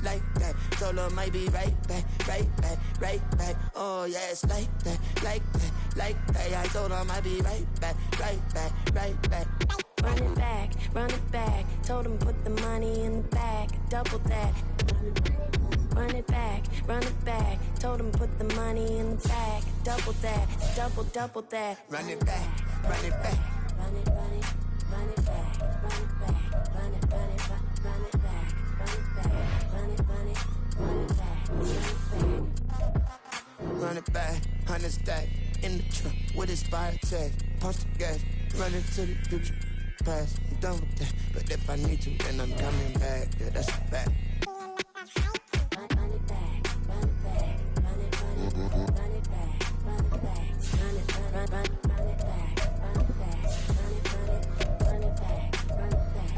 like that. Told her might be right back, right back, right back. Oh yeah, it's like that, like that, like that. I told her might be right back, right back, right back. Run it back, run it back. Told him put the money in the bag, double that. Run it back, run it back. Told him put the money in the bag, double that, double that. Run it back, run it back. Run it, run it, run it back, run it back, run it, run it, run it back, run it back, run it, run it, run it back, run it back. Run it back, 100 stack in the truck with his fire tag. Punch the gas, run into the future. Past, I'm done with that. But if I need to, then I'm coming back. Yeah, that's a fact. Run it back, run it back, run it, run it, run it back, run it back, run it, run it back, run it back, run it, run it back, run it back.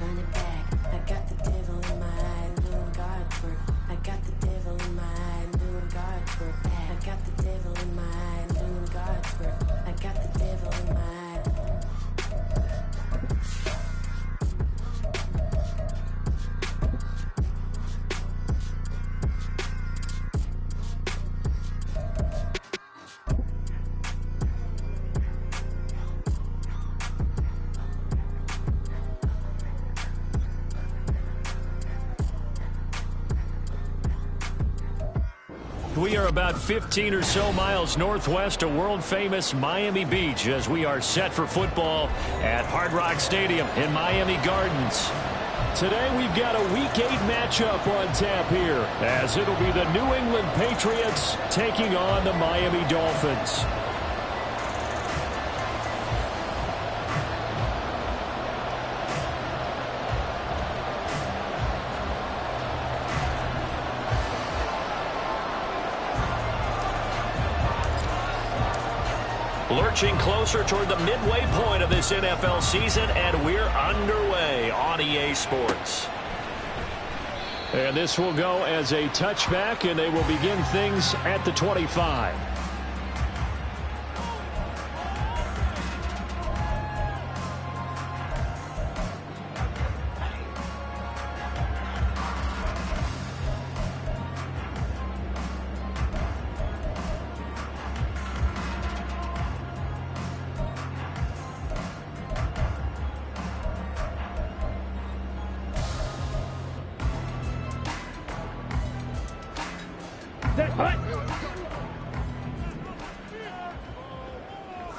Run it back, I got the devil in my eye, doing God's work. I got the devil in my eye, doing God's work. I got the devil in my eye, doing God's work. I got the devil in my eye. We are about 15 or so miles northwest of world-famous Miami Beach as we are set for football at Hard Rock Stadium in Miami Gardens. Today we've got a Week 8 matchup on tap here as it'll be the New England Patriots taking on the Miami Dolphins. Lurching closer toward the midway point of this NFL season, and we're underway on EA Sports. And this will go as a touchback, and they will begin things at the 25.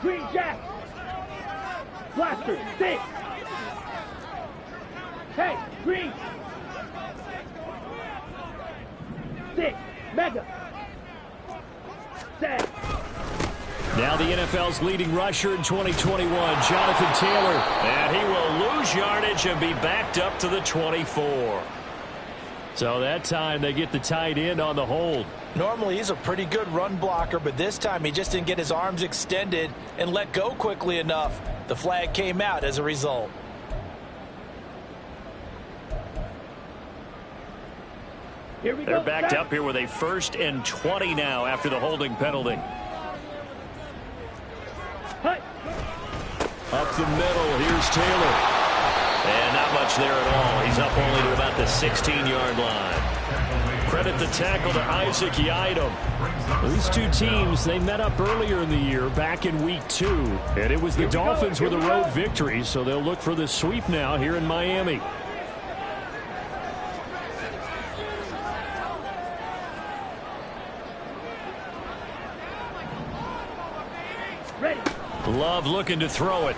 Green Jack! Blaster, stick! Hey, Green! Stick, Mega! Set! Now the NFL's leading rusher in 2021, Jonathan Taylor. And he will lose yardage and be backed up to the 24. So that time they get the tight end on the hold. Normally he's a pretty good run blocker, but this time he just didn't get his arms extended and let go quickly enough. The flag came out as a result. Here we They're go. backed up here with a 1st and 20 now after the holding penalty. Hey. Up the middle, here's Taylor. And not much there at all. He's up only to about the 16-yard line. Credit the tackle to Isaac Yiadom. These two teams, they met up earlier in the year, back in Week 2. And it was the Dolphins with a road victory, so they'll look for the sweep now here in Miami. Ready. Love looking to throw it.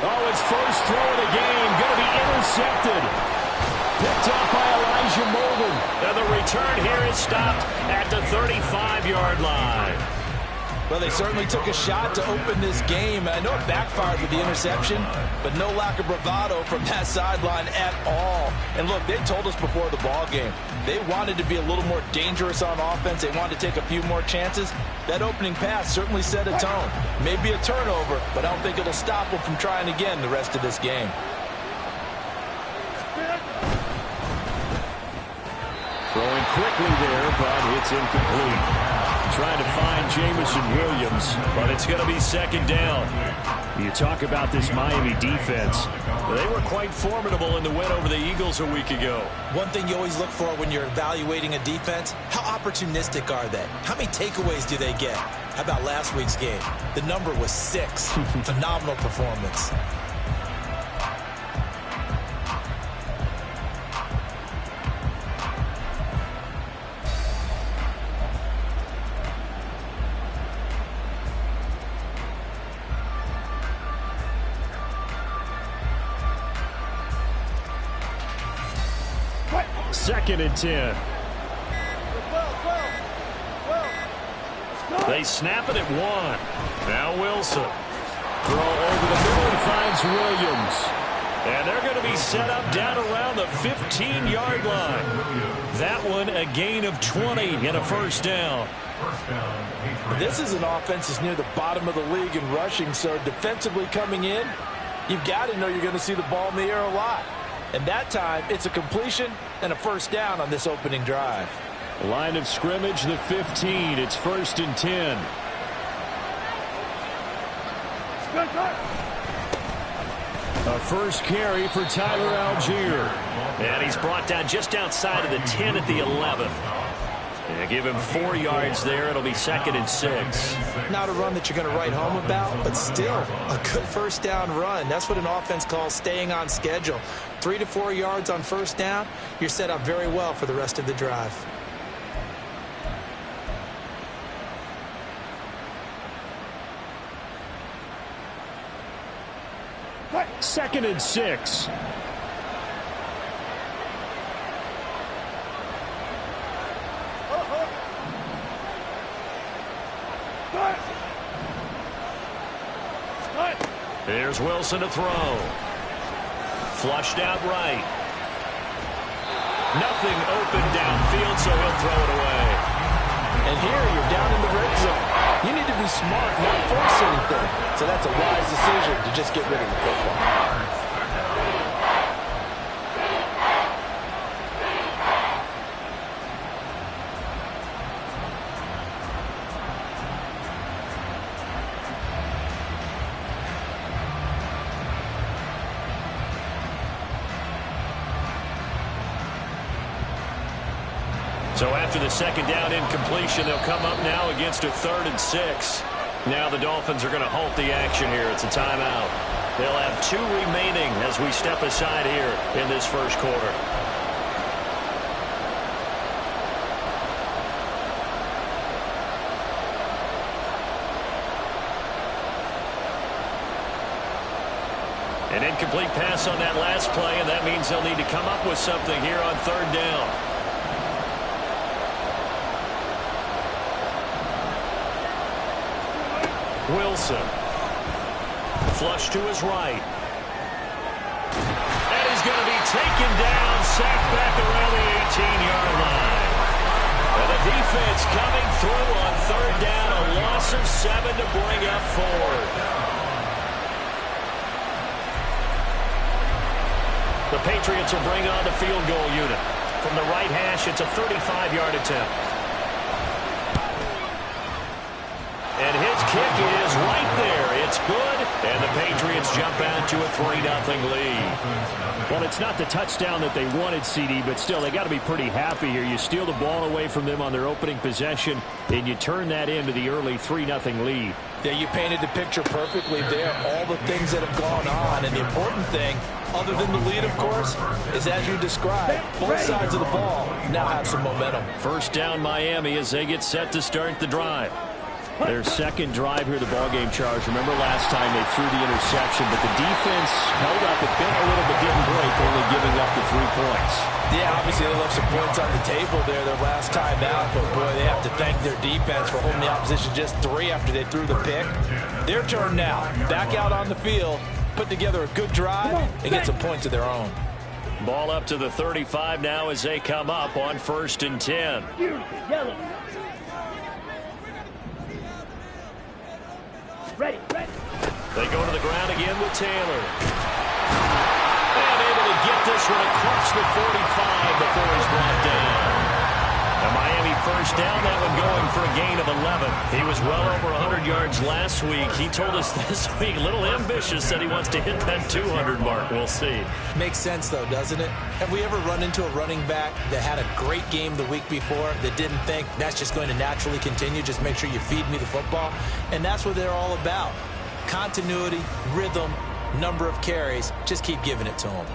Oh, his first throw of the game going to be intercepted. Picked up by Elijah Molden. And the return here is stopped at the 35-yard line. Well, they certainly took a shot to open this game. I know it backfired with the interception, but no lack of bravado from that sideline at all. And look, they told us before the ball game, they wanted to be a little more dangerous on offense. They wanted to take a few more chances. That opening pass certainly set a tone. Maybe a turnover, but I don't think it'll stop them from trying again the rest of this game. Throwing quickly there, but it's incomplete. Trying to find Jamison Williams, but it's going to be second down. You talk about this Miami defense. They were quite formidable in the win over the Eagles a week ago. One thing you always look for when you're evaluating a defense, how opportunistic are they? How many takeaways do they get? How about last week's game? The number was 6. Phenomenal performance. Second and 10. They snap it at 1. Now Wilson. Throw over the middle and finds Williams. And they're going to be set up down around the 15-yard line. That one a gain of 20 and a first down. This is an offense that's near the bottom of the league in rushing, so defensively coming in, you've got to know you're going to see the ball in the air a lot. And that time, it's a completion and a first down on this opening drive. Line of scrimmage, the 15. It's first and 10. A first carry for Tyler Algier. And he's brought down just outside of the 10 at the 11. Yeah, give him 4 yards there. It'll be second and 6. Not a run that you're going to write home about, but still a good first down run. That's what an offense calls staying on schedule. 3 to 4 yards on first down, you're set up very well for the rest of the drive. Second and 6. Here's Wilson to throw. Flushed out right. Nothing open downfield, so he'll throw it away. And here you're down in the red zone. You need to be smart, not force anything. So that's a wise decision to just get rid of the football. So after the second down incompletion, they'll come up now against a 3rd and 6. Now the Dolphins are going to halt the action here. It's a timeout. They'll have 2 remaining as we step aside here in this first quarter. An incomplete pass on that last play, and that means they'll need to come up with something here on 3rd down. Wilson. Flush to his right. And he's going to be taken down, sacked back around the 18-yard line. And the defense coming through on 3rd down, a loss of 7 to bring up 4th. The Patriots will bring on the field goal unit. From the right hash, it's a 35-yard attempt. And his kick is right there. It's good. And the Patriots jump out to a 3-0 lead. Well, it's not the touchdown that they wanted, CD, but still, they got to be pretty happy here. You steal the ball away from them on their opening possession, and you turn that into the early 3-0 lead. Yeah, you painted the picture perfectly there. All the things that have gone on. And the important thing, other than the lead, of course, is as you described, both sides of the ball now have some momentum. First down Miami as they get set to start the drive. Their second drive here, the ballgame charge. Remember last time they threw the interception, but the defense held up a bit, a little bit didn't break, only giving up the 3 points. Yeah, obviously they left some points on the table there their last time out, but boy, they have to thank their defense for holding the opposition just 3 after they threw the pick. Their turn now, back out on the field, put together a good drive, and get some points of their own. Ball up to the 35 now as they come up on 1st and 10. Yellow. Ready. They go to the ground again with Taylor. And able to get this one across the 45 before he's brought down. A Miami first down, that one going for a gain of 11. He was well over 100 yards last week. He told us this week, a little ambitious, said he wants to hit that 200 mark. We'll see. Makes sense, though, doesn't it? Have we ever run into a running back that had a great game the week before that didn't think that's just going to naturally continue? Just make sure you feed me the football. And that's what they're all about. Continuity, rhythm, number of carries. Just keep giving it to them.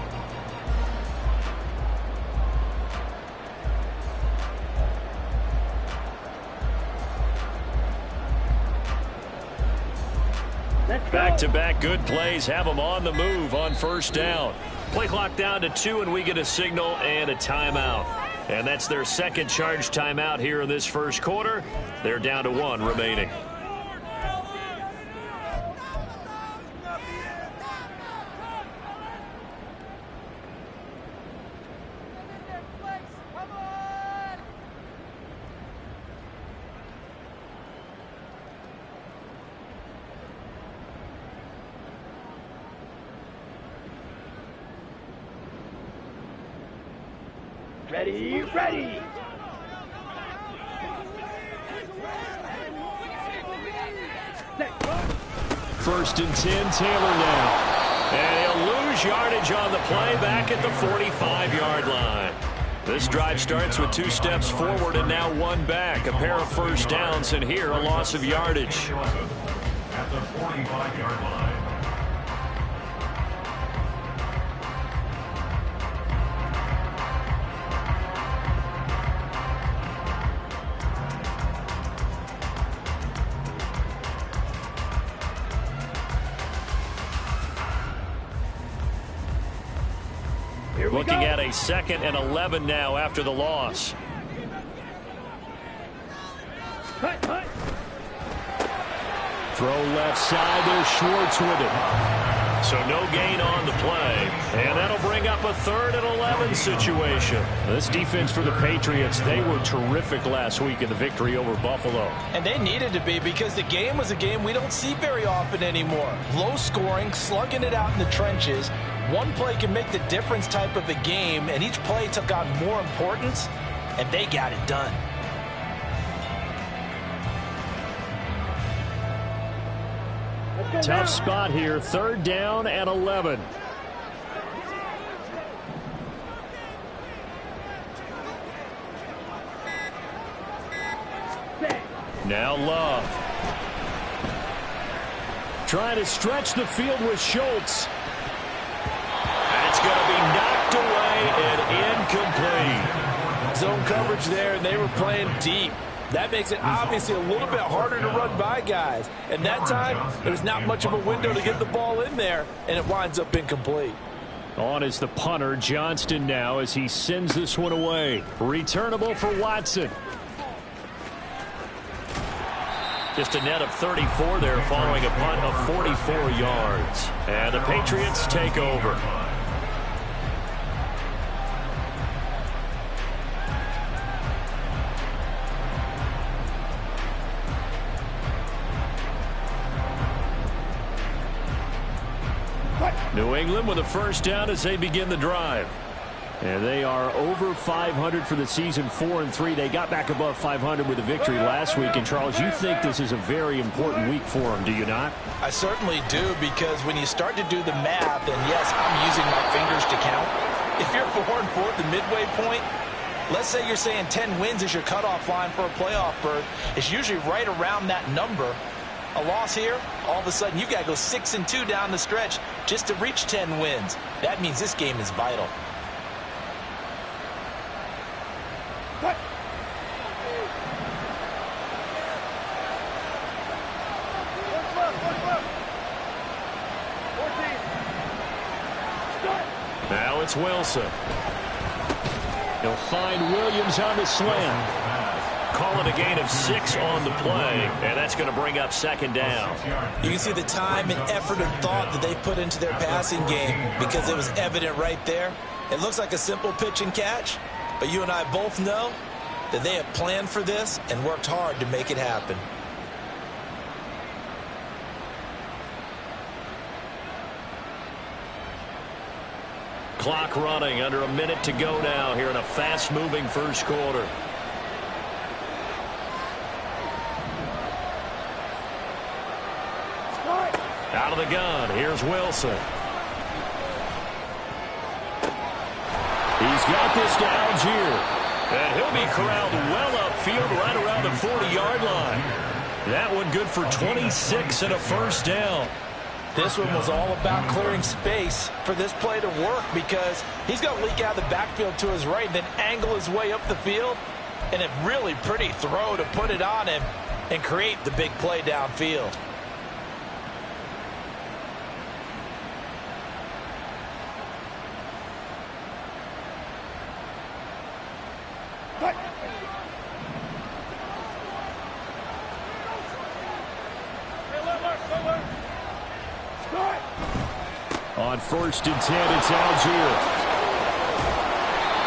Back-to-back good plays have them on the move on first down. Play clock down to 2, and we get a signal and a timeout. And that's their second charge timeout here in this first quarter. They're down to 1 remaining. Ready, ready. First and 10, Taylor now. And he'll lose yardage on the play back at the 45-yard line. This drive starts with 2 steps forward and now 1 back. A pair of first downs, and here a loss of yardage. At the 45-yard line. Looking at a 2nd and 11 now after the loss. Cut. Throw left side, there's Schwartz with it. So no gain on the play. And that'll bring up a 3rd and 11 situation. This defense for the Patriots, they were terrific last week in the victory over Buffalo. And they needed to be, because the game was a game we don't see very often anymore. Low scoring, slugging it out in the trenches. One play can make the difference type of a game, and each play took on more importance, and they got it done. Tough spot here, 3rd down and 11. Now Love. Trying to stretch the field with Schultz. And it's going to be knocked away and incomplete. Zone coverage there, and they were playing deep. That makes it obviously a little bit harder to run by guys. And that time, there's not much of a window to get the ball in there, and it winds up incomplete. On is the punter, Johnston now, as he sends this one away. Returnable for Watson. Just a net of 34 there following a punt of 44 yards. And the Patriots take over. New England with a first down as they begin the drive. And they are over 500 for the season, 4-3. They got back above 500 with a victory last week. And, Charles, you think this is a very important week for them, do you not? I certainly do, because when you start to do the math, and yes, I'm using my fingers to count. If you're 4-4 at the midway point, let's say you're saying 10 wins is your cutoff line for a playoff berth. It's usually right around that number. A loss here, all of a sudden you got to go 6-2 down the stretch just to reach 10 wins. That means this game is vital. Now it's Wilson. He'll find Williams on the slant. Call it a gain of 6 on the play, and that's going to bring up 2nd down. You can see the time and effort and thought that they put into their passing game, because it was evident right there. It looks like a simple pitch and catch, but you and I both know that they have planned for this and worked hard to make it happen. Clock running, under a minute to go now here in a fast-moving first quarter. Out of the gun, here's Wilson. He's got this to Algier. And he'll be corralled well upfield right around the 40-yard line. That one good for 26 and a first down. This one was all about clearing space for this play to work because he's going to leak out of the backfield to his right and then angle his way up the field. And a really pretty throw to put it on him and create the big play downfield. On 1st and 10, it's Algier.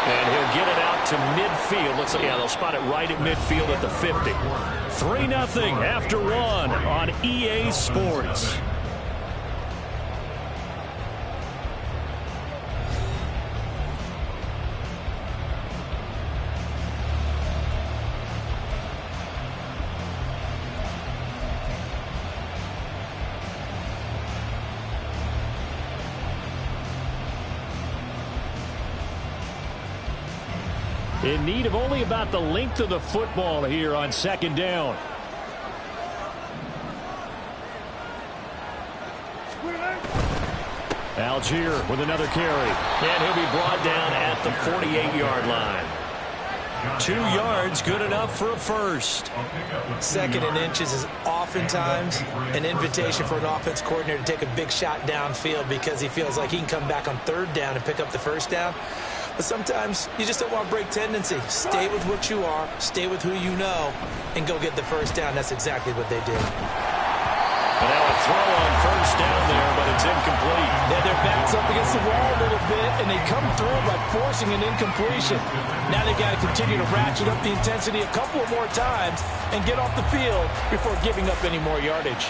And he'll get it out to midfield. Looks like, yeah, they'll spot it right at midfield at the 50. 3-0 after one on EA Sports. In need of only about the length of the football here on 2nd down. Algier with another carry. And he'll be brought down at the 48-yard line. 2 yards, good enough for a first. 2nd and inches is oftentimes an invitation for an offense coordinator to take a big shot downfield because he feels like he can come back on 3rd down and pick up the first down. But sometimes you just don't want to break tendency. Stay with what you are, stay with who you know, and go get the first down. That's exactly what they did. And now a throw on 1st down there, but it's incomplete. Yeah, their back's up against the wall a little bit, and they come through by forcing an incompletion. Now they got to continue to ratchet up the intensity a couple of more times and get off the field before giving up any more yardage.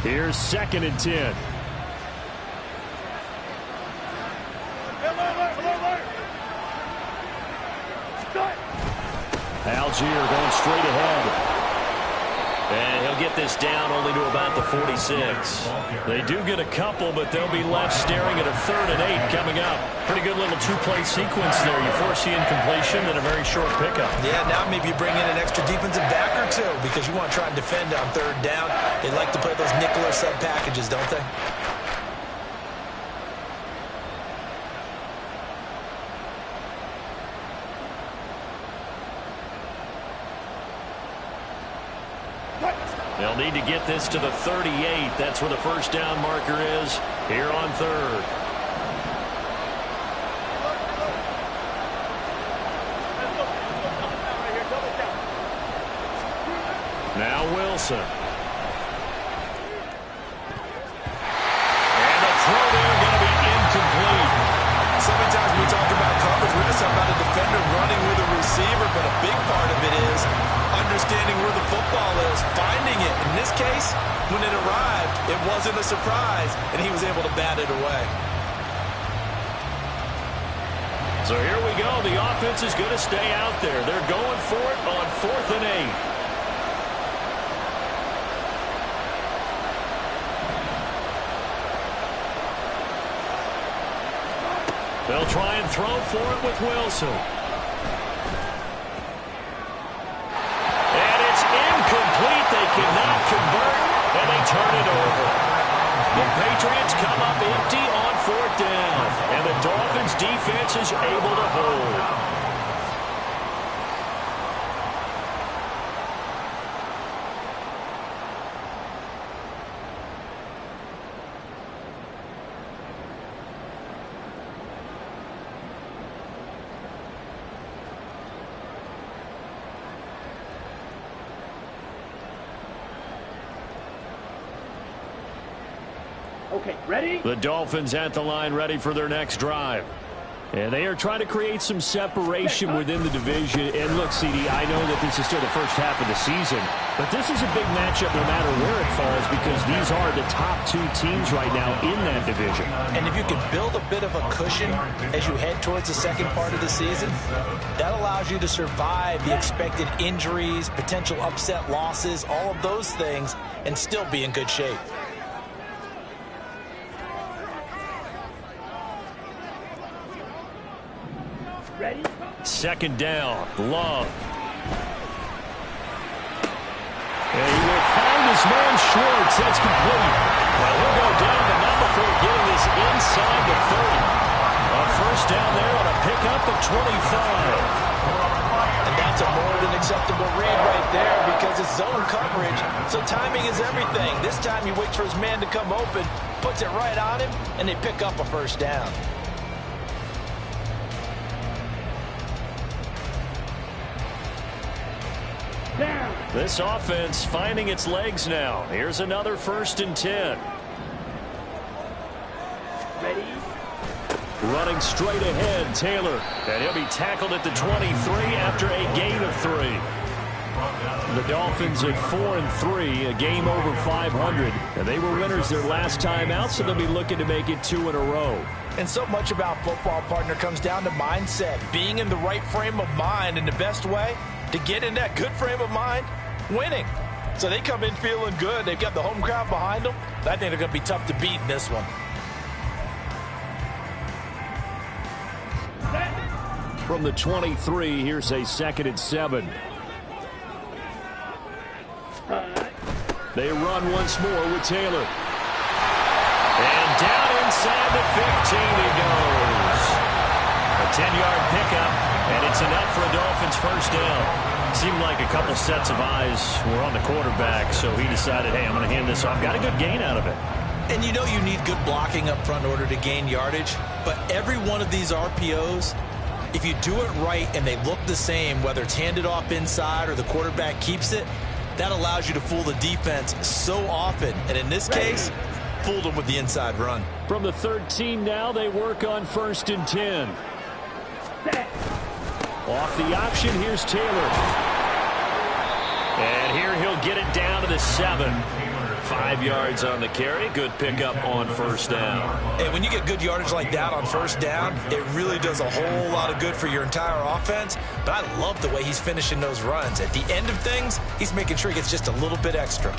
Here's 2nd and 10. Algier going straight ahead. And he'll get this down only to about the 46. They do get a couple, but they'll be left staring at a 3rd and 8 coming up. Pretty good little 2-play sequence there. You force the incompletion and a very short pickup. Yeah, now maybe you bring in an extra defensive back or two because you want to try and defend on 3rd down. They like to play those nickel or sub packages, don't they? They'll need to get this to the 38. That's where the first down marker is here on 3rd. Now Wilson. And the throw there going to be incomplete. So many times we talk about coverage, we're just talking about a defender running with a receiver, but a big part of it is understanding where the football is, finding it. In this case, when it arrived, it wasn't a surprise, and he was able to bat it away. So here we go. The offense is going to stay out there. They're going for it on 4th and 8. They'll try and throw for it with Wilson. And it's incomplete. They cannot convert, and they turn it over. The Patriots come up empty on 4th down, and the Dolphins' defense is able to hold. Okay, ready? The Dolphins at the line ready for their next drive. And they are trying to create some separation within the division. And look, CD, I know that this is still the first half of the season, but this is a big matchup no matter where it falls because these are the top two teams right now in that division. And if you can build a bit of a cushion as you head towards the second part of the season, that allows you to survive the expected injuries, potential upset losses, all of those things, and still be in good shape. Ready? Second down, Love. And he will find his man Schwartz. That's complete. Well, he'll go down, but not before getting this inside the 30. A first down there on a pickup at 25. And that's a more than acceptable read right there because it's zone coverage, so timing is everything. This time he waits for his man to come open, puts it right on him, and they pick up a first down. This offense finding its legs now. Here's another 1st and 10. Ready? Running straight ahead, Taylor. And he'll be tackled at the 23 after a gain of 3. The Dolphins at 4-3, a game over 500. And they were winners their last time out, so they'll be looking to make it 2 in a row. And so much about football, partner, comes down to mindset. Being in the right frame of mind, and the best way to get in that good frame of mind, winning. So they come in feeling good. They've got the home crowd behind them. I think they're going to be tough to beat in this one. From the 23, here's a 2nd and 7. They run once more with Taylor. And down inside the 15 he goes. A 10-yard pickup, and it's enough for a Dolphins first down. Seemed like a couple sets of eyes were on the quarterback, so he decided, hey, I'm going to hand this off. Got a good gain out of it. And you know you need good blocking up front in order to gain yardage, but every one of these RPOs, if you do it right and they look the same, whether it's handed off inside or the quarterback keeps it, that allows you to fool the defense so often. And in this case, fooled them with the inside run. From the 13 now, they work on 1st and 10. Off the option, here's Taylor. And here he'll get it down to the 7. 5 yards on the carry. Good pickup on first down. And when you get good yardage like that on first down, it really does a whole lot of good for your entire offense. But I love the way he's finishing those runs. At the end of things, he's making sure he gets just a little bit extra.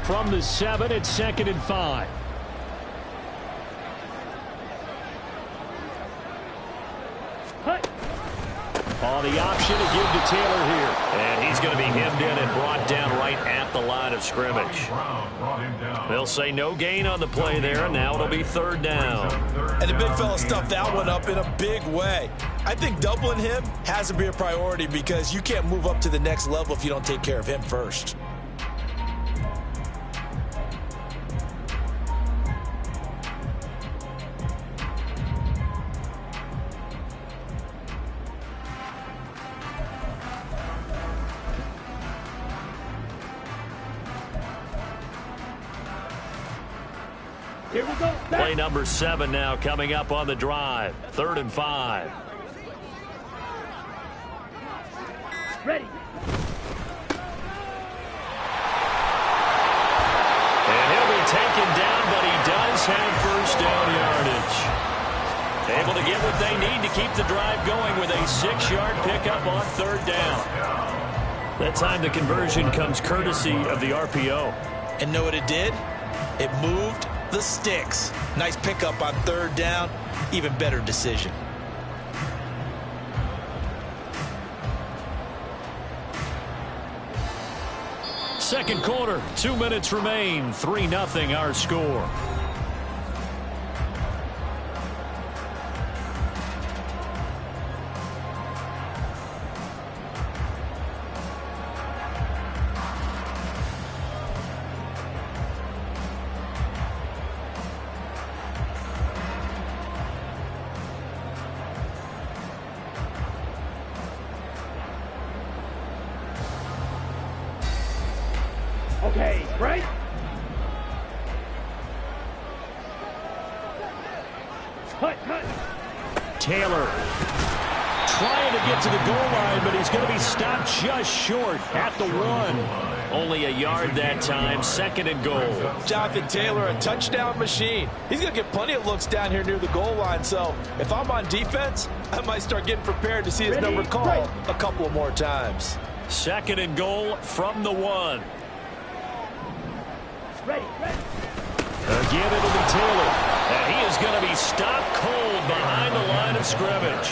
From the 7, it's 2nd and 5. On the option to give to Taylor here. And he's going to be hemmed in and brought down right at the line of scrimmage. They'll say no gain on the play there, and now it'll be 3rd down. And the big fella stuffed that one up in a big way. I think doubling him has to be a priority because you can't move up to the next level if you don't take care of him first. Here we go. Play number 7 now coming up on the drive. 3rd and 5. Ready. And he'll be taken down, but he does have first down yardage. Able to get what they need to keep the drive going with a 6-yard pickup on 3rd down. That time the conversion comes courtesy of the RPO. And know what it did? It moved the sticks. Nice pickup on 3rd down. Even better decision. Second quarter, 2 minutes remain. 3-0 our score. Okay, right? Cut. Taylor trying to get to the goal line, but he's going to be stopped just short at the 1. Only a yard that time, 2nd and goal. Jonathan Taylor, a touchdown machine. He's going to get plenty of looks down here near the goal line, so if I'm on defense, I might start getting prepared to see his number called a couple more times. 2nd and goal from the 1. Ready. Again, it'll be Taylor. And he is going to be stopped cold behind the line of scrimmage.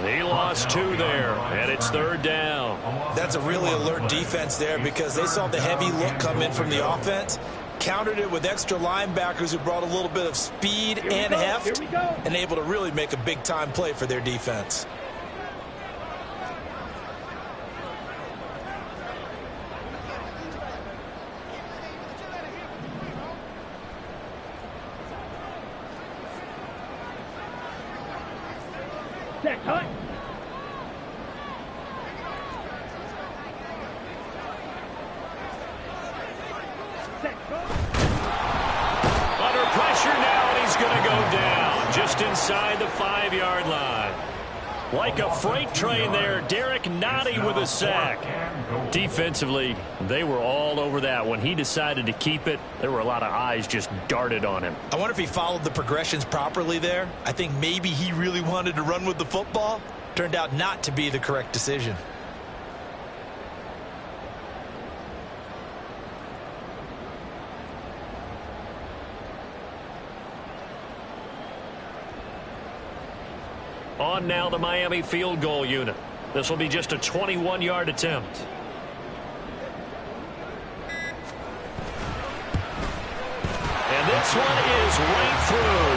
He lost 2 there, and it's 3rd down. That's a really alert defense there because they saw the heavy look come in from the offense, countered it with extra linebackers who brought a little bit of speed and heft, and able to really make a big-time play for their defense. Set, cut. Under pressure now, and he's going to go down just inside the 5-yard line. Like a freight train there, Derek Nottie with a sack. Defensively, they were all over that. When he decided to keep it, there were a lot of eyes just darted on him. I wonder if he followed the progressions properly there. I think maybe he really wanted to run with the football. Turned out not to be the correct decision. On now the Miami field goal unit. This will be just a 21-yard attempt. And this one is right through.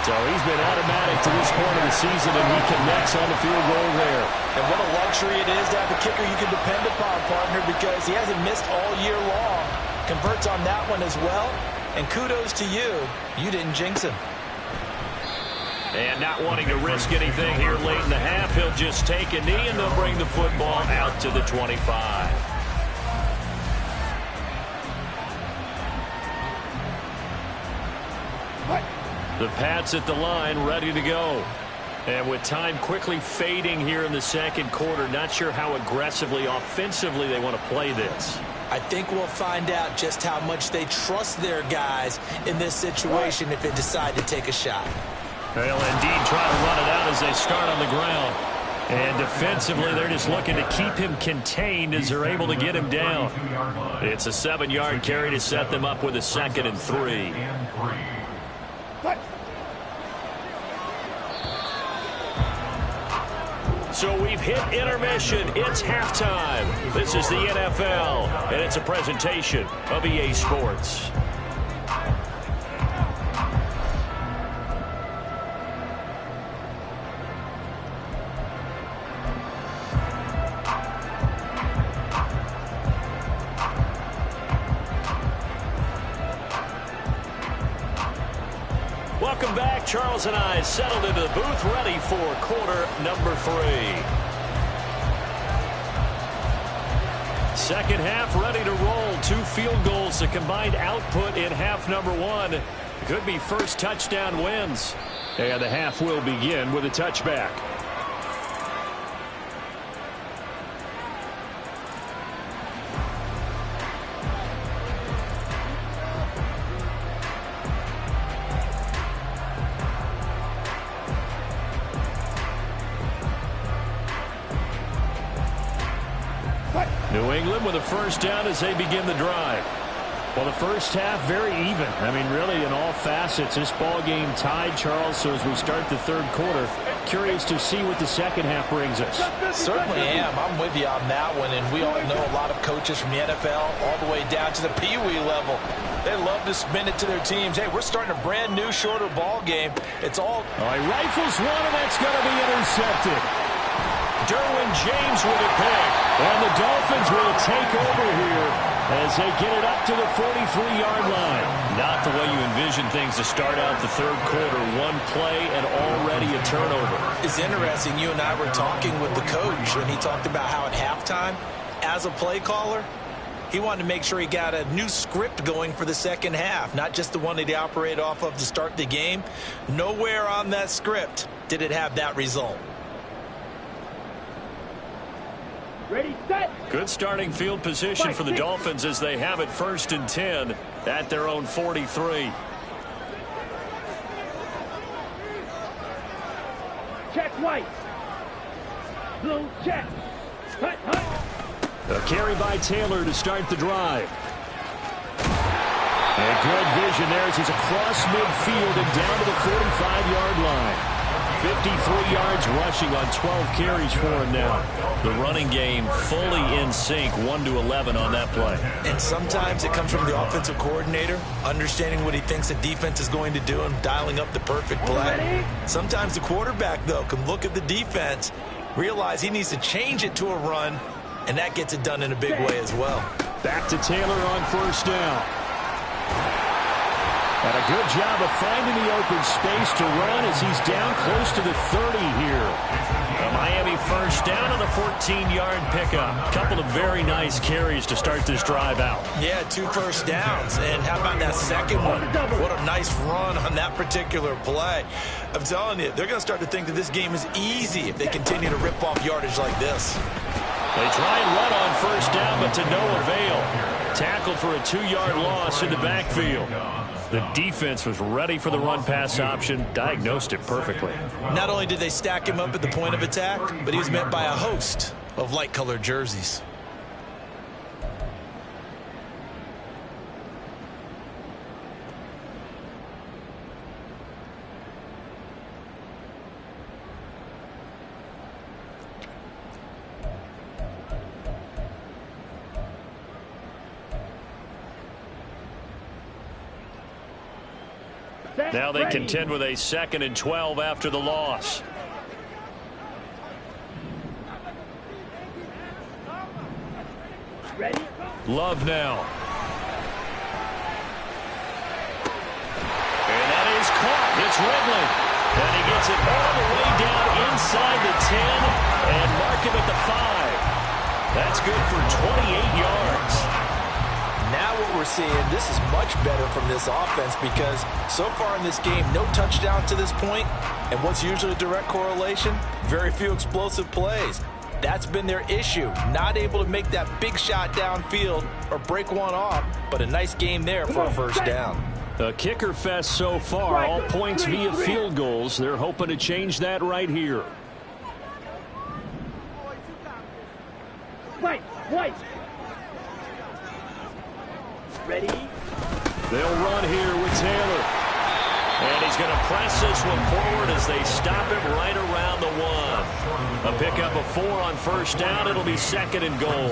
So he's been automatic to this point of the season, and he connects on the field goal there. And what a luxury it is to have a kicker you can depend upon, partner, because he hasn't missed all year long. Converts on that one as well. And kudos to you. You didn't jinx him. And not wanting to risk anything here late in the half, he'll just take a knee, and they'll bring the football out to the 25. The Pats at the line, ready to go. And with time quickly fading here in the 2nd quarter, not sure how aggressively, offensively they want to play this. I think we'll find out just how much they trust their guys in this situation if they decide to take a shot. They'll indeed try to run it out as they start on the ground. And defensively, they're just looking to keep him contained as they're able to get him down. It's a 7-yard carry to set them up with a 2nd and 3. So we've hit intermission. It's halftime. This is the NFL, and it's a presentation of EA Sports. Welcome back. Charles and I settled into the booth, ready for quarter number 3. Second half ready to roll. 2 field goals, the combined output in half number 1. Could be first touchdown wins. And the half will begin with a touchback. New England with a first down as they begin the drive. Well, the first half very even. I mean, really in all facets, this ball game tied, Charles. So as we start the 3rd quarter, curious to see what the second half brings us. Certainly am. I'm with you on that one. And we all know a lot of coaches from the NFL all the way down to the Pee-wee level. They love to spin it to their teams. Hey, we're starting a brand new, shorter ball game. It's all right, rifles one, and that's going to be intercepted. Derwin James with a pick. And the Dolphins will take over here as they get it up to the 43-yard line. Not the way you envision things to start out the 3rd quarter. 1 play and already a turnover. It's interesting. You and I were talking with the coach, and he talked about how at halftime, as a play caller, He wanted to make sure he got a new script going for the second half, not just the one that he operated off of to start the game. Nowhere on that script did it have that result. Ready, set. Good starting field position for the Dolphins as they have it 1st and 10 at their own 43. Check white. Blue check. Hut, hut. A carry by Taylor to start the drive. And good vision there as he's across midfield and down to the 45-yard line. 53 yards rushing on 12 carries for him now. The running game fully in sync, 1-11 on that play. And sometimes it comes from the offensive coordinator, understanding what he thinks the defense is going to do and dialing up the perfect play. Sometimes the quarterback, though, can look at the defense, realize he needs to change it to a run, and that gets it done in a big way as well. Back to Taylor on 1st down. And a good job of finding the open space to run as he's down close to the 30 here. A Miami 1st down on the 14-yard pickup. Couple of very nice carries to start this drive out. Yeah, 2 first downs. And how about that second one? What a nice run on that particular play. I'm telling you, they're going to start to think that this game is easy if they continue to rip off yardage like this. They try and run on 1st down, but to no avail. Tackled for a 2-yard loss in the backfield. The defense was ready for the run-pass option, diagnosed it perfectly. Not only did they stack him up at the point of attack, but he was met by a host of light-colored jerseys. Now they contend with a 2nd and 12 after the loss. Ready. Love now. And that is caught. It's Ridley. And he gets it all the way down inside the 10 and mark him at the 5. That's good for 28 yards. Now what we're seeing, this is much better from this offense because so far in this game, no touchdown to this point, and what's usually a direct correlation? Very few explosive plays. That's been their issue, not able to make that big shot downfield or break one off, but a nice game there for a 1st down. A kicker fest so far, all points via field goals. They're hoping to change that right here. White. Ready. They'll run here with Taylor. And he's going to press this one forward as they stop him right around the 1. A pickup of 4 on 1st down. It'll be 2nd and goal.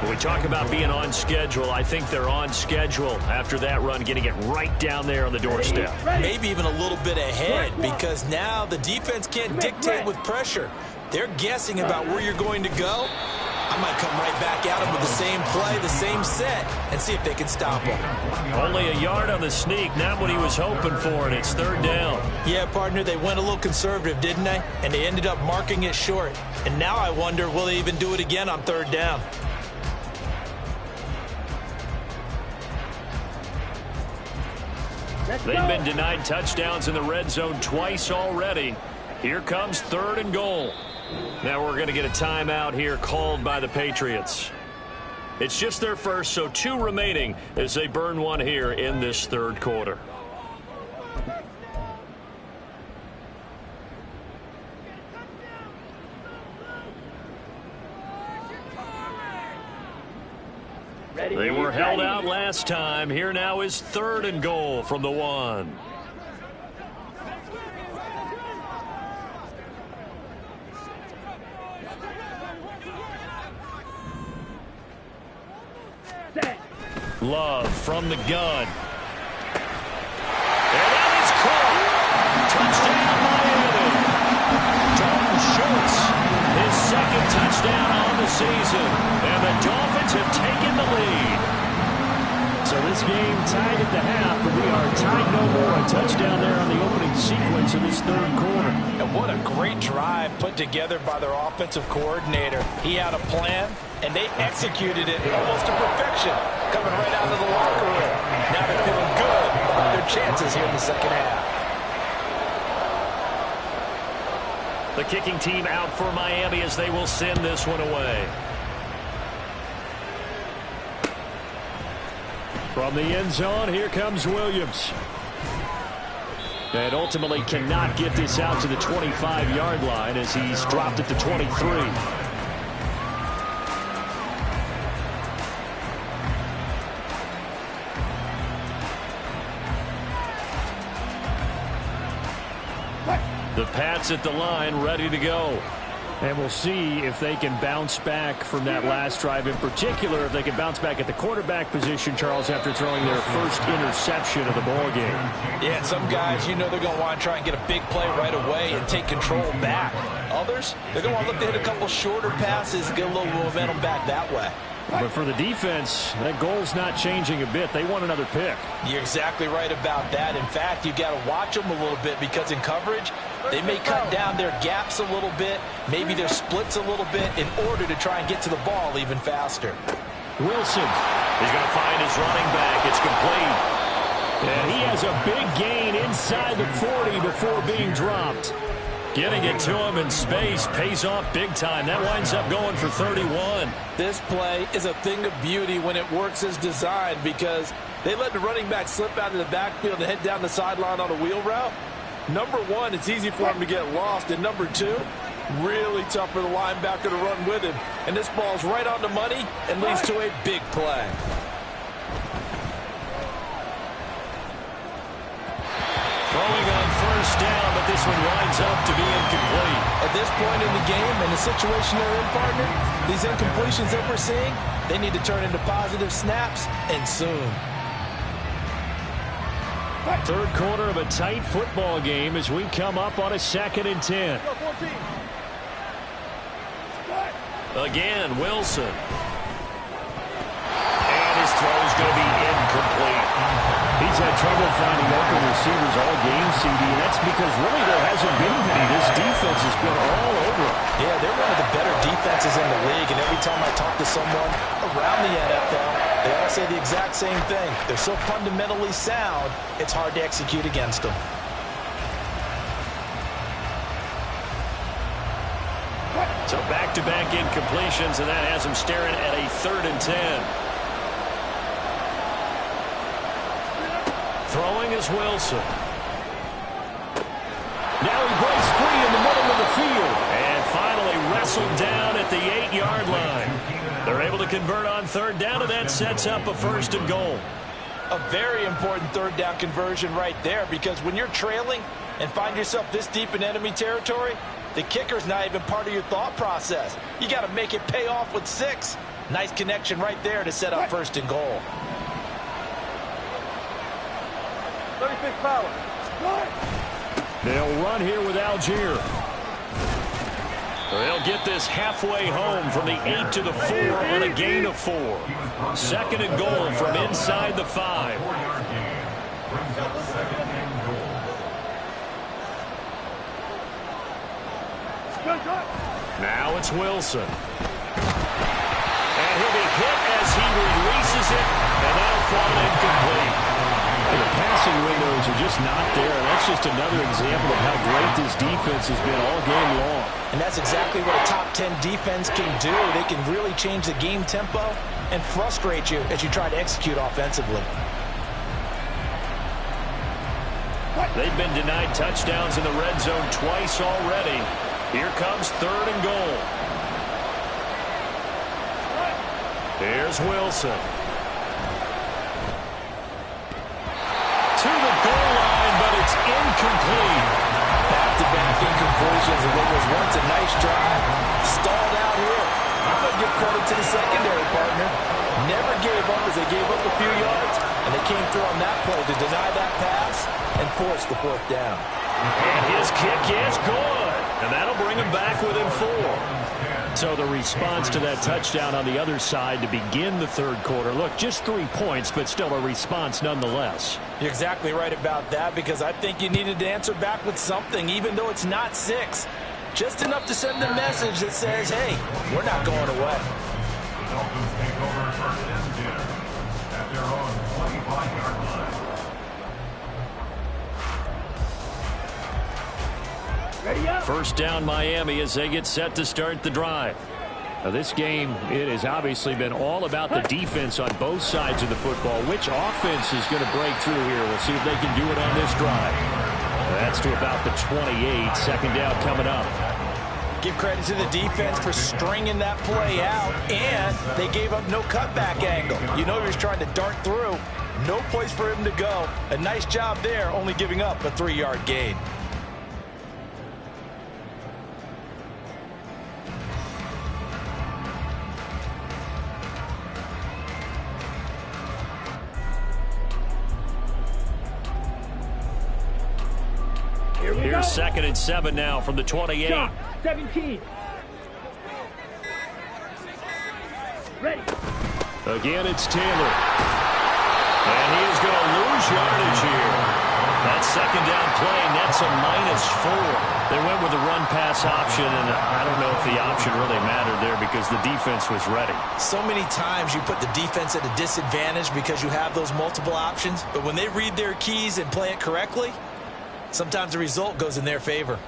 When we talk about being on schedule, I think they're on schedule after that run, getting it right down there on the doorstep. Maybe even a little bit ahead because now the defense can't dictate with pressure. They're guessing about where you're going to go. I might come right back at him with the same play, the same set, and see if they can stop him. Only a yard on the sneak, not what he was hoping for, and it's 3rd down. Yeah, partner, they went a little conservative, didn't they? And they ended up marking it short. And now I wonder, will they even do it again on 3rd down? They've been denied touchdowns in the red zone twice already. Here comes 3rd and goal. Now we're going to get a timeout here called by the Patriots. It's just their first, so 2 remaining as they burn one here in this 3rd quarter. They were held out last time. Here now is 3rd and goal from the 1. Love from the gun. And that is caught. Touchdown, Miami. Dalton Schultz, his 2nd touchdown on the season. And the Dolphins have taken the lead. So this game tied at the half, but we are tied no more. A touchdown there on the opening sequence of this 3rd quarter. And And what a great drive put together by their offensive coordinator. He had a plan, and they executed it almost to perfection, coming right out of the locker room. Now they're feeling good about their chances here in the second half. The kicking team out for Miami as they will send this one away. From the end zone, here comes Williams. And ultimately cannot get this out to the 25-yard line as he's dropped at the 23. The Pats at the line, ready to go. And we'll see if they can bounce back from that last drive. In particular, if they can bounce back at the quarterback position, Charles, after throwing their first interception of the ball game. Yeah, some guys, you know they're going to want to try and get a big play right away and take control back. Others, they're going to want to look to hit a couple shorter passes and get a little momentum back that way. But for the defense, that goal's not changing a bit. They want another pick. You're exactly right about that. In fact, you got to watch them a little bit because in coverage, they may cut down their gaps a little bit, maybe their splits a little bit in order to try and get to the ball even faster. Wilson. He's going to find his running back. It's complete. And he has a big gain inside the 40 before being dropped. Getting it to him in space pays off big time. That winds up going for 31. This play is a thing of beauty when it works as designed because they let the running back slip out of the backfield and head down the sideline on a wheel route. Number one, it's easy for him to get lost. And number two, really tough for the linebacker to run with him. And this ball's right on the money and leads to a big play. Throwing on first down, but this one winds up to be incomplete. At this point in the game and the situation they're in, partner, these incompletions that we're seeing, they need to turn into positive snaps, and soon. Third quarter of a tight football game as we come up on a 2nd and 10. Again, Wilson. And his throw's going to be incomplete. He's had trouble finding open receivers all game, CD, and that's because really there hasn't been many. This defense has been all over. Yeah, they're one of the better defenses in the league, and every time I talk to someone around the NFL, they all say the exact same thing. They're so fundamentally sound, it's hard to execute against them. So back-to-back incompletions, and that has him staring at a 3rd and 10. Throwing is Wilson. Now he breaks free in the middle of the field. And finally wrestled down at the 8-yard line. They're able to convert on 3rd down, and that sets up a 1st and goal. A very important 3rd down conversion right there, because when you're trailing and find yourself this deep in enemy territory, the kicker's not even part of your thought process. You got to make it pay off with 6. Nice connection right there to set up 1st and goal. 36 power. They'll run here with Algier. They'll get this halfway home from the 8 to the 4 on a gain of 4. 2nd and goal from inside the 5. Now it's Wilson. And he'll be hit as he releases it, and that'll fall incomplete. The passing windows are just not there. That's just another example of how great this defense has been all game long. And that's exactly what a top 10 defense can do. They can really change the game tempo and frustrate you as you try to execute offensively. They've been denied touchdowns in the red zone twice already. Here comes 3rd and goal. Here's Wilson. To the goal line, but it's incomplete. Back-to-back incompletions, and what was once a nice drive stalled out here. I'm going to give credit to the secondary partner. Never gave up as they gave up a few yards, and they came through on that play to deny that pass and force the 4th down. And his kick is good. And that'll bring him back within 4. So the response to that touchdown on the other side to begin the third quarter. Look, just 3 points, but still a response nonetheless. You're exactly right about that, because I think you needed to answer back with something, even though it's not 6. Just enough to send a message that says, hey, we're not going away. The Dolphins take over first and 10 at their own 25-yard line. First down Miami as they get set to start the drive. Now this game, it has obviously been all about the defense on both sides of the football. Which offense is going to break through here? We'll see if they can do it on this drive. That's to about the 28. Second down coming up. Give credit to the defense for stringing that play out, and they gave up no cutback angle. You know he was trying to dart through. No place for him to go. A nice job there, only giving up a 3-yard gain. Here's 2nd and 7 now from the 28. 17. Ready. Again, it's Taylor. And he is going to lose yardage here. That second down play nets a -4. They went with the run-pass option, and I don't know if the option really mattered there because the defense was ready. So many times you put the defense at a disadvantage because you have those multiple options, but when they read their keys and play it correctly, sometimes the result goes in their favor.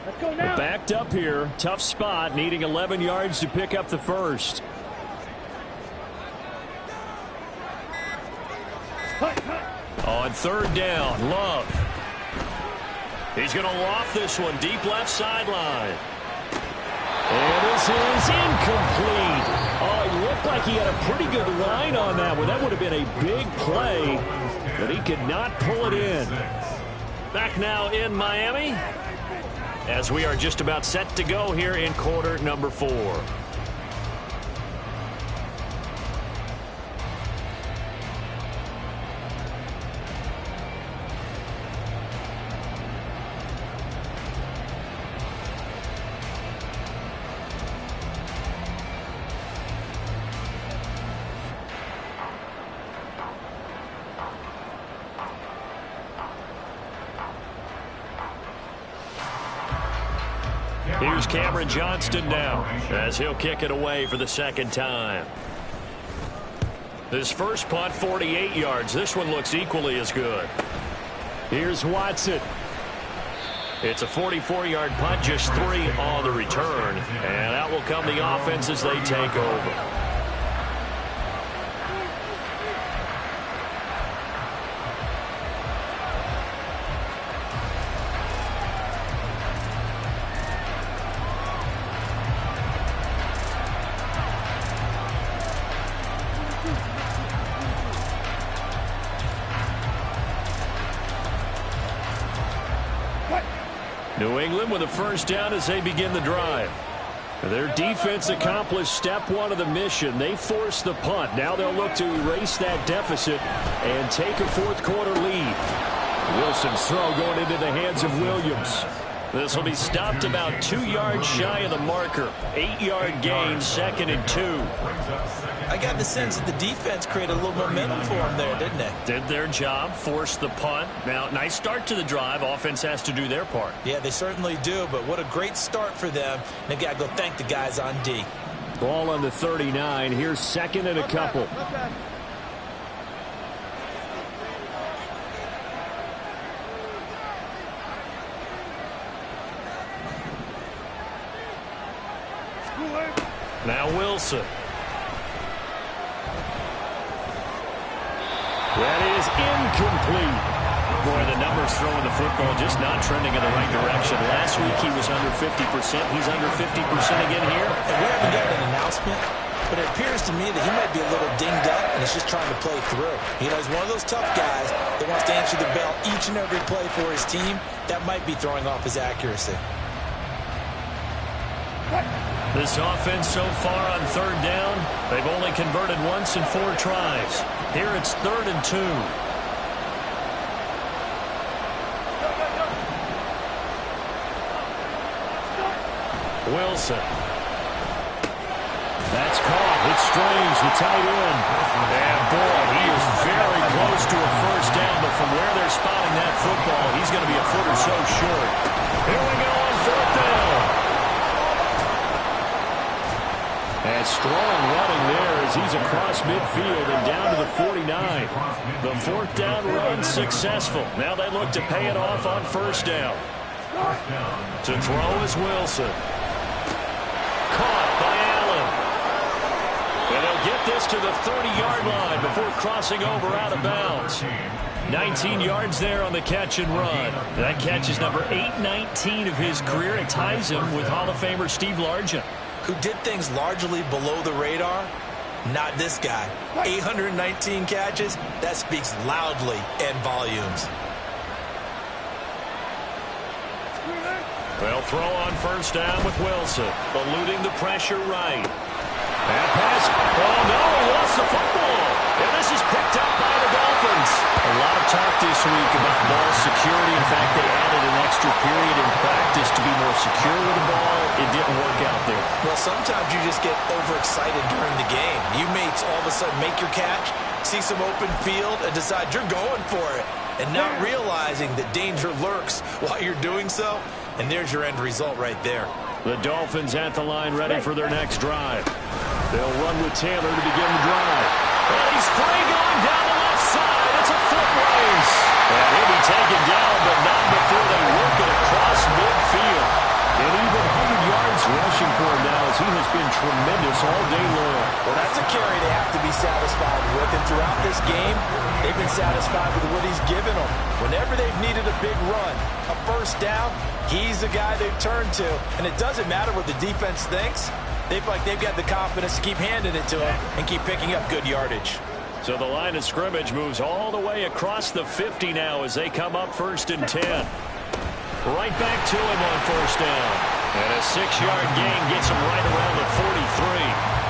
Let's go now. Backed up here. Tough spot. Needing 11 yards to pick up the first. On 3rd down, Love. He's going to loft this one deep left sideline. And this is incomplete. Oh, it looked like he had a pretty good line on that one. That would have been a big play, but he could not pull it in. Back now in Miami, as we are just about set to go here in quarter number 4. Here's Cameron Johnston now as he'll kick it away for the 2nd time. His first punt, 48 yards. This one looks equally as good. Here's Watson. It's a 44-yard punt, just 3 on the return. And out will come the offense as they take over. New England with a first down as they begin the drive. Their defense accomplished step 1 of the mission. They forced the punt. Now they'll look to erase that deficit and take a 4th quarter lead. Wilson's throw going into the hands of Williams. This will be stopped about 2 yards shy of the marker. 8-yard gain, 2nd and 2. I got the sense that the defense created a little momentum for them there, didn't they? Did their job, forced the punt. Now, nice start to the drive. Offense has to do their part. Yeah, they certainly do, but what a great start for them. They've got to go thank the guys on D. Ball on the 39. Here's 2nd and a couple. Now Wilson. That is incomplete. Boy, the numbers throwing the football just not trending in the right direction. Last week he was under 50%. He's under 50% again here. And we haven't gotten an announcement, but it appears to me that he might be a little dinged up and he's just trying to play through. You know, he's one of those tough guys that wants to answer the bell each and every play for his team. That might be throwing off his accuracy. This offense so far on 3rd down, they've only converted once in 4 tries. Here it's 3rd and 2. Wilson. That's caught. It's Strange, the tight end. And boy, he is very close to a first down, but from where they're spotting that football, he's going to be a foot or so short. Here we go on 4th down. And strong running there as he's across midfield and down to the 49. The 4th down run successful. Now they look to pay it off on 1st down. To throw is Wilson. Caught by Allen. And they'll get this to the 30-yard line before crossing over out of bounds. 19 yards there on the catch and run. That catch is number 819 of his career. It ties him with Hall of Famer Steve Largent, who did things largely below the radar. Not this guy. 819 catches, that speaks loudly in volumes. They'll throw on 1st down with Wilson, eluding the pressure right. And pass. Oh, no, he lost the football. And this is picked up by the Dolphins. A lot of talk this week about ball security. In fact, they added an extra period in practice to be more secure with the ball. It didn't work out there. Well, sometimes you just get overexcited during the game. You may all of a sudden make your catch, see some open field, and decide you're going for it, and not realizing that danger lurks while you're doing so. And there's your end result right there. The Dolphins at the line ready for their next drive. They'll run with Taylor to begin the drive. And he's free going down the left side. It's a foot race. And he'll be taken down, but not before they work it across midfield. And even 100 yards rushing for him now as he has been tremendous all day long. Well, that's a carry they have to be satisfied with. And throughout this game, they've been satisfied with what he's given them. Whenever they've needed a big run, a 1st down, he's the guy they've turned to. And it doesn't matter what the defense thinks. They've got the confidence to keep handing it to him and keep picking up good yardage. So the line of scrimmage moves all the way across the 50 now as they come up 1st and 10. Right back to him on 1st down. And a 6-yard gain gets him right around the 43.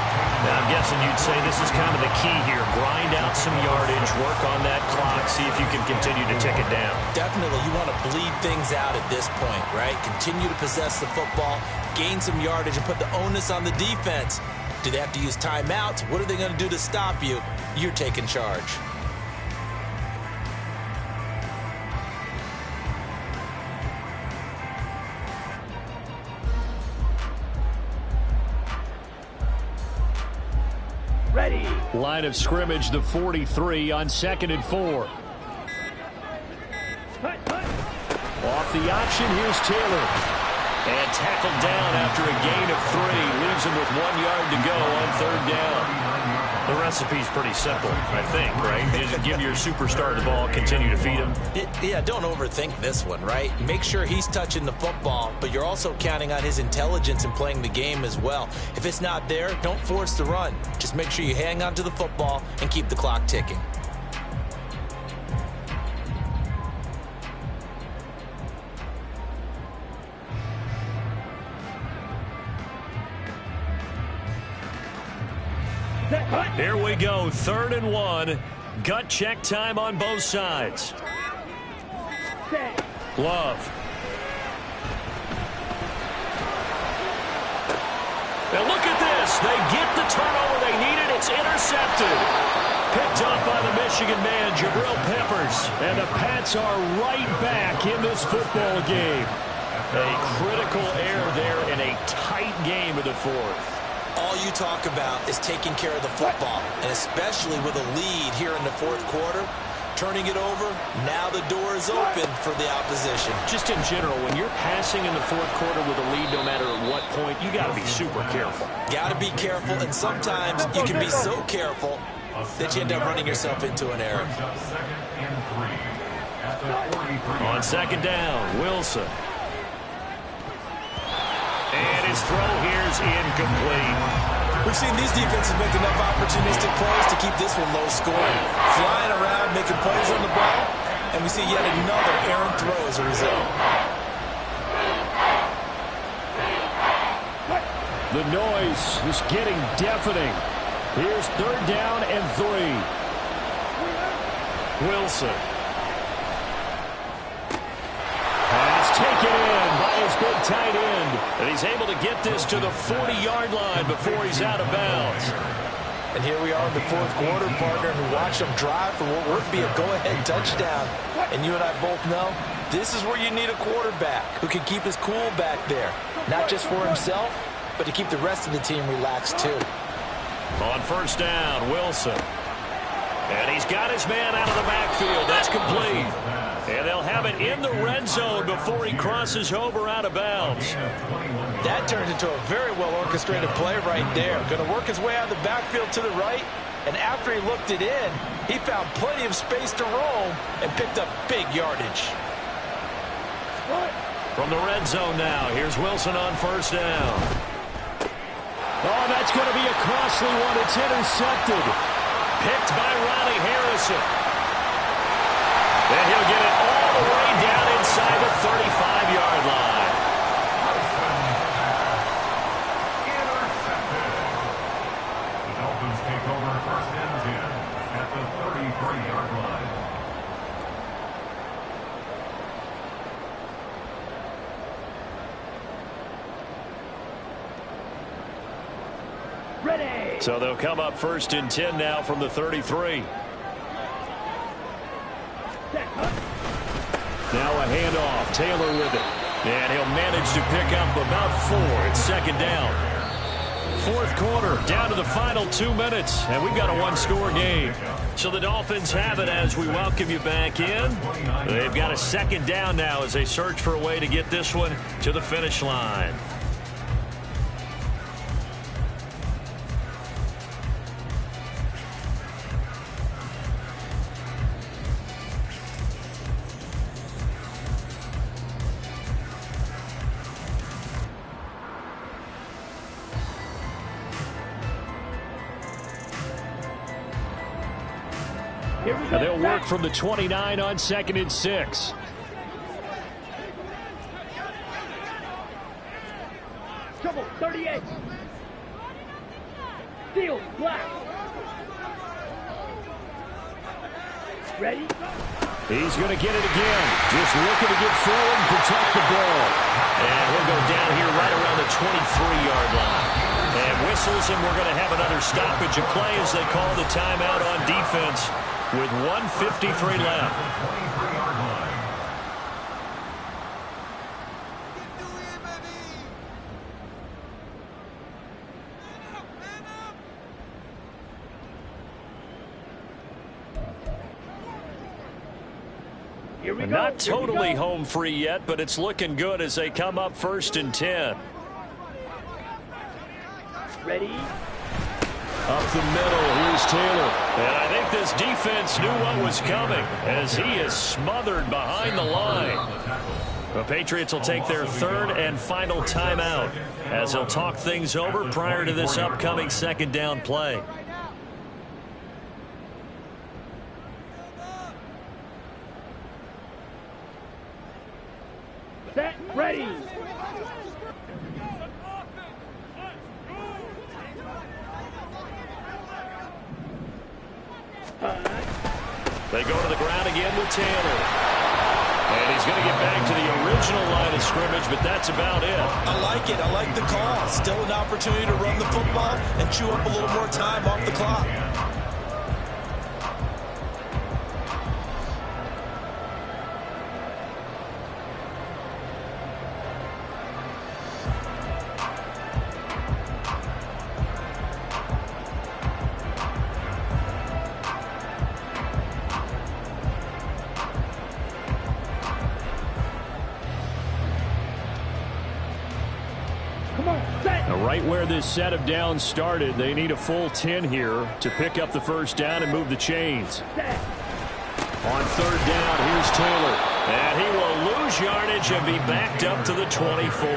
Now, I'm guessing you'd say this is kind of the key here. Grind out some yardage, work on that clock, see if you can continue to tick it down. Definitely, you want to bleed things out at this point, right? Continue to possess the football, gain some yardage, and put the onus on the defense. Do they have to use timeouts? What are they going to do to stop you? You're taking charge. Ready. Line of scrimmage, the 43 on 2nd and 4. Off the option, here's Taylor. And tackled down after a gain of 3. Leaves him with 1 yard to go on 3rd down. The recipe's pretty simple, I think, right? Just give your superstar the ball, continue to feed him. Yeah, don't overthink this one, right? Make sure he's touching the football, but you're also counting on his intelligence in playing the game as well. If it's not there, don't force the run. Just make sure you hang on to the football and keep the clock ticking. Here we go, 3rd and 1. Gut check time on both sides. Love. Now look at this. They get the turnover they needed. It's intercepted. Picked up by the Michigan man, Jabril Peppers. And the Pats are right back in this football game. A critical error there in a tight game of the 4th. All you talk about is taking care of the football, and especially with a lead here in the 4th quarter, turning it over, now the door is open for the opposition. Just in general, when you're passing in the 4th quarter with a lead, no matter at what point, you got to be super careful. Got to be careful, and sometimes you can be so careful that you end up running yourself into an error. On 2nd down, Wilson. And his throw here is incomplete. We've seen these defenses make enough opportunistic plays to keep this one low scoring. Flying around, making plays on the ball, and we see yet another errant throw as a result. The noise is getting deafening. Here's 3rd down and 3. Wilson. Pass taken in by his big tight end. And he's able to get this to the 40-yard line before he's out of bounds. And here we are in the fourth quarter, partner, and we watch them drive for what would be a go-ahead touchdown. And you and I both know this is where you need a quarterback who can keep his cool back there. Not just for himself, but to keep the rest of the team relaxed too. On first down, Wilson. And he's got his man out of the backfield. That's complete. And they'll have it in the red zone before he crosses over out of bounds. That turned into a very well-orchestrated play right there. Going to work his way out of the backfield to the right. And after he looked it in, he found plenty of space to roam and picked up big yardage. From the red zone now, here's Wilson on first down. Oh, that's going to be a costly one. It's intercepted. Picked by Ronnie Harrison. And he'll get it all the way down inside the 35-yard line. Intercepted. The Dolphins take over first and 10 at the 33-yard line. Ready. So they'll come up first and 10 now from the 33. Now a handoff. Taylor with it. And he'll manage to pick up about 4. It's second down. Fourth quarter, down to the final 2 minutes. And we've got a one-score game. So the Dolphins have it as we welcome you back in. They've got a second down now as they search for a way to get this one to the finish line. And they'll work from the 29 on second and 6. Trouble, 38. Steel, black. Ready? He's going to get it again. Just looking to get forward and protect the ball. And he'll go down here right around the 23-yard line. And whistles, and we're going to have another stoppage of play as they call the timeout on defense with 1:53 left. Here we go. Not totally home free yet, but it's looking good as they come up first and 10. Ready? Up the middle, here's Taylor. And I think this defense knew what was coming as he is smothered behind the line. The Patriots will take their third and final timeout as they'll talk things over prior to this upcoming second down play. Set, ready. They go to the ground again with Taylor. And he's going to get back to the original line of scrimmage, but that's about it. I like it. I like the call. Still an opportunity to run the football and chew up a little more time off the clock. Right where this set of downs started, they need a full 10 here to pick up the first down and move the chains. On third down, here's Taylor. And he will lose yardage and be backed up to the 24.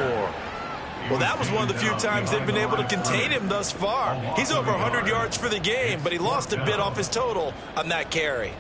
Well, that was one of the few times they've been able to contain him thus far. He's over 100 yards for the game, but he lost a bit off his total on that carry.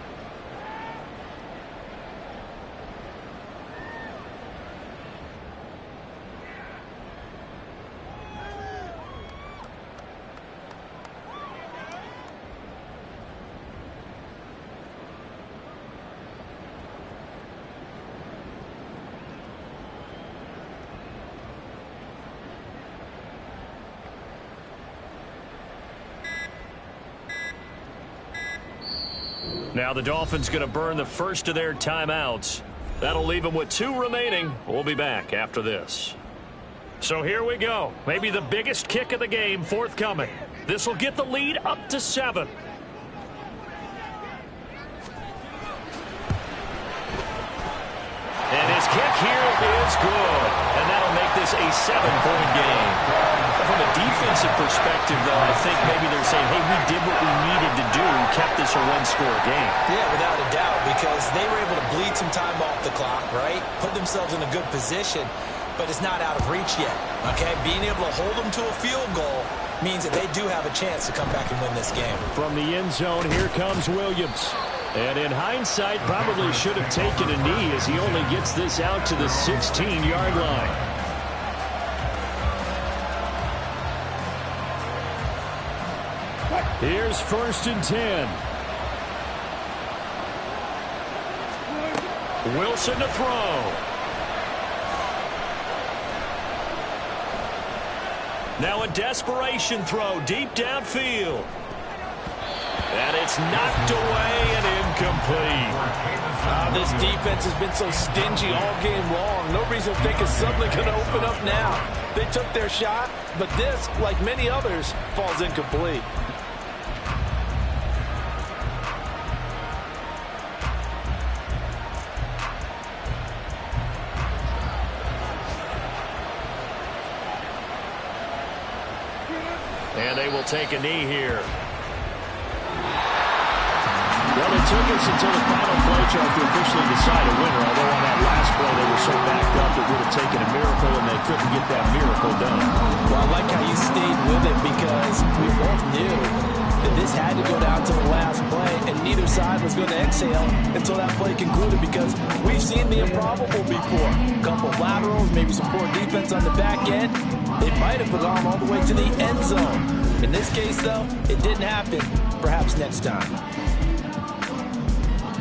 Now the Dolphins going to burn the first of their timeouts. That'll leave them with 2 remaining. We'll be back after this. So here we go. Maybe the biggest kick of the game forthcoming. This will get the lead up to 7. And his kick here is good. And that'll make this a 7-point game. From a defensive perspective, though, I think maybe they're saying, hey, we did what we needed to do, kept this a 1-score game. Yeah, without a doubt, because they were able to bleed some time off the clock, right? Put themselves in a good position, but it's not out of reach yet, okay? Being able to hold them to a field goal means that they do have a chance to come back and win this game. From the end zone, here comes Williams. And in hindsight, probably should have taken a knee as he only gets this out to the 16-yard line. Here's 1st and 10. Wilson to throw. Now a desperation throw deep downfield. And it's knocked away and incomplete. This defense has been so stingy all game long. No reason to think it's suddenly going to open up now. They took their shot, but this, like many others, falls incomplete. And they will take a knee here. Well, it took us until the final play chart to officially decide a winner, although on that last play they were so backed up it would have taken a miracle, and they couldn't get that miracle done. Well, I like how you stayed with it because we both knew that this had to go down to the last play, and neither side was going to exhale until that play concluded because we've seen the improbable before. A couple of laterals, maybe some poor defense on the back end. It might have gone all the way to the end zone. In this case, though, it didn't happen. Perhaps next time.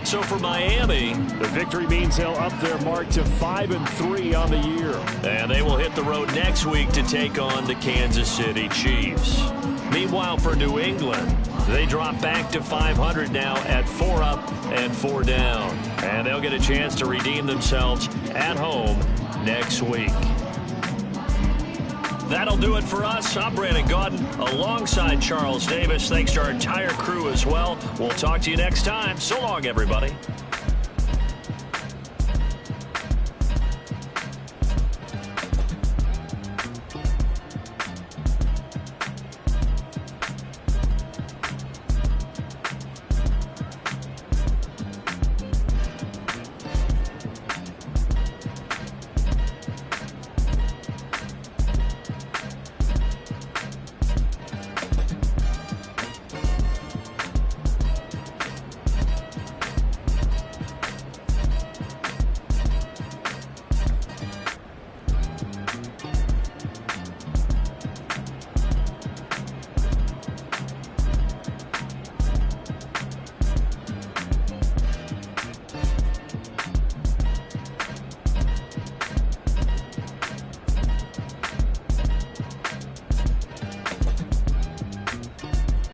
So for Miami, the victory means they'll up their mark to 5-3 on the year. And they will hit the road next week to take on the Kansas City Chiefs. Meanwhile, for New England, they drop back to 500 now at 4 up and 4 down. And they'll get a chance to redeem themselves at home next week. That'll do it for us. I'm Brandon Gaudin alongside Charles Davis. Thanks to our entire crew as well. We'll talk to you next time. So long, everybody.